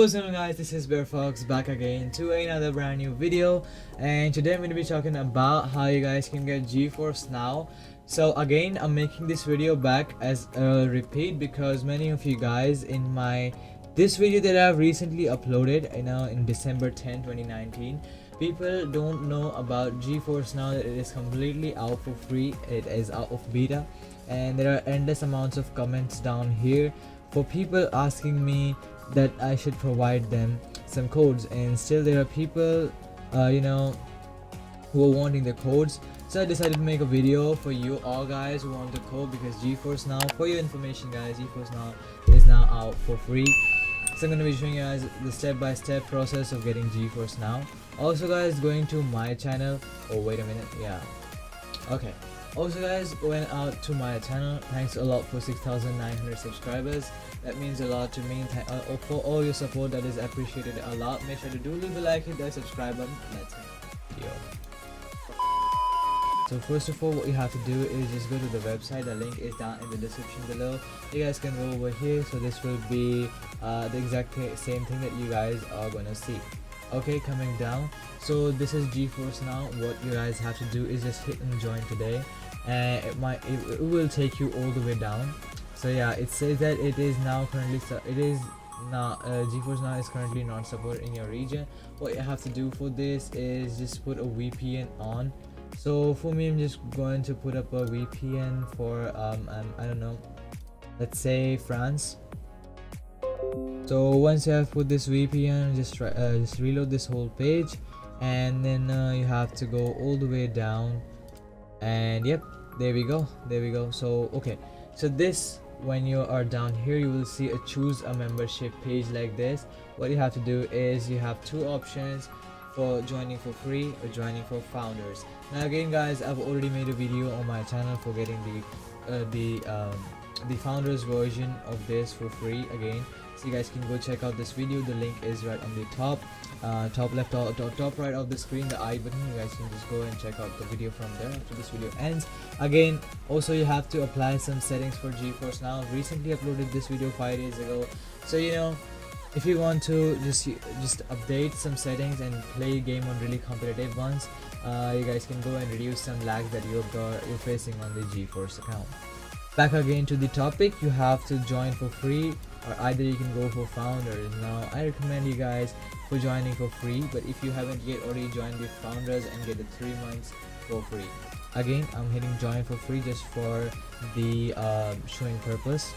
what's up guys, this is Barefox back again to another brand new video, and today I'm going to be talking about how you guys can get Geforce now. So again, I'm making this video back as a repeat because many of you guys in this video that I've recently uploaded, in December 10, 2019, people don't know about Geforce now, that it is completely out for free. It is out of beta, and there are endless amounts of comments down here for people asking me that I should provide them some codes, and still there are people who are wanting the codes. So I decided to make a video for you all guys who want the code, because Geforce now, for your information guys, Geforce now is now out for free. So I'm going to be showing you guys the step-by-step process of getting Geforce now. Also guys, going to my channel, oh wait a minute, yeah, okay. Also guys, going out to my channel, thanks a lot for 6,900 subscribers. That means a lot to me. For all your support, that is appreciated a lot. Make sure to do leave a like, hit that subscribe button. Let's get the video. So first of all, what you have to do is just go to the website. The link is down in the description below. You guys can go over here. So this will be the exact same thing that you guys are gonna see. Okay, coming down, so this is Geforce now. What you guys have to do is just hit and join today, and it will take you all the way down. So yeah, it says that it is now currently Geforce now is currently not supported in your region. What you have to do for this is just put a VPN on. So for me, I'm just going to put up a VPN for I don't know, let's say France. So once you have put this VPN, just reload this whole page, and then you have to go all the way down, and yep, there we go. So okay, so this, when you are down here, you will see a choose a membership page like this. What you have to do is you have two options for joining for free or joining for founders. Now again guys, I've already made a video on my channel for getting the founders version of this for free again, so you guys can go check out this video. The link is right on the top left, top right of the screen, the I button. You guys can just go and check out the video from there after this video ends. Again, also you have to apply some settings for Geforce now. Recently uploaded this video 5 days ago, so if you want to just update some settings and play a game on really competitive ones, you guys can go and reduce some lag that you're facing on the Geforce account. Back again to the topic, you have to join for free, or either you can go for founders. Now I recommend you guys for joining for free, but if you haven't yet already joined the founders and get the 3 months for free, again I'm hitting join for free just for the showing purpose.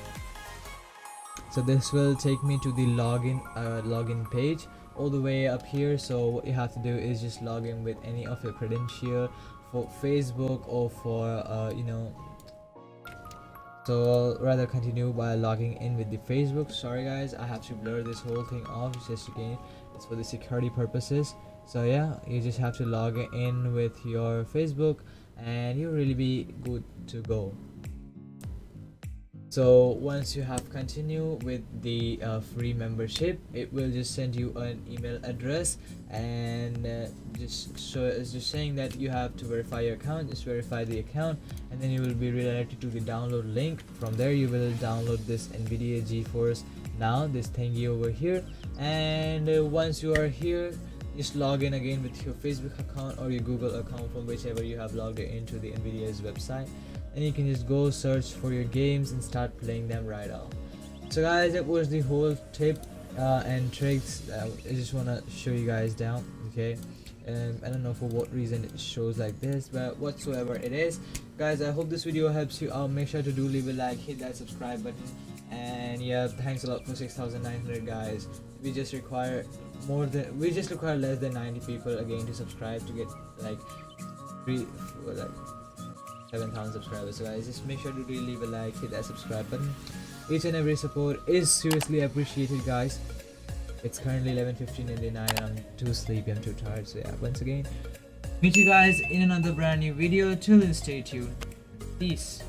So this will take me to the login page all the way up here. So what you have to do is just log in with any of your credential for Facebook or for so I'll rather continue by logging in with the Facebook. Sorry guys, I have to blur this whole thing off, just again it's for the security purposes. So yeah, you just have to log in with your Facebook and you'll really be good to go. So once you have continued with the free membership, it will just send you an email address, and it's just saying that you have to verify your account. Just verify the account, and then you will be redirected to the download link. From there you will download this NVIDIA Geforce now, this thingy over here, and once you are here, just log in again with your Facebook account or your Google account, from whichever you have logged into the NVIDIA's website, and you can just go search for your games and start playing them right off. So guys, that was the whole tip and tricks I just want to show you guys down. Okay, I don't know for what reason it shows like this, but whatsoever it is guys, I hope this video helps you out. Make sure to do leave a like, hit that subscribe button, and yeah, thanks a lot for 6,900 guys. We just require less than 90 people again to subscribe to get like 7,000 subscribers. So guys, just make sure to leave a like, hit that subscribe button. Each and every support is seriously appreciated guys. It's currently 11:15 in the night and I'm too sleepy, I'm too tired. So yeah, once again, meet you guys in another brand new video. Till then, stay tuned. Peace.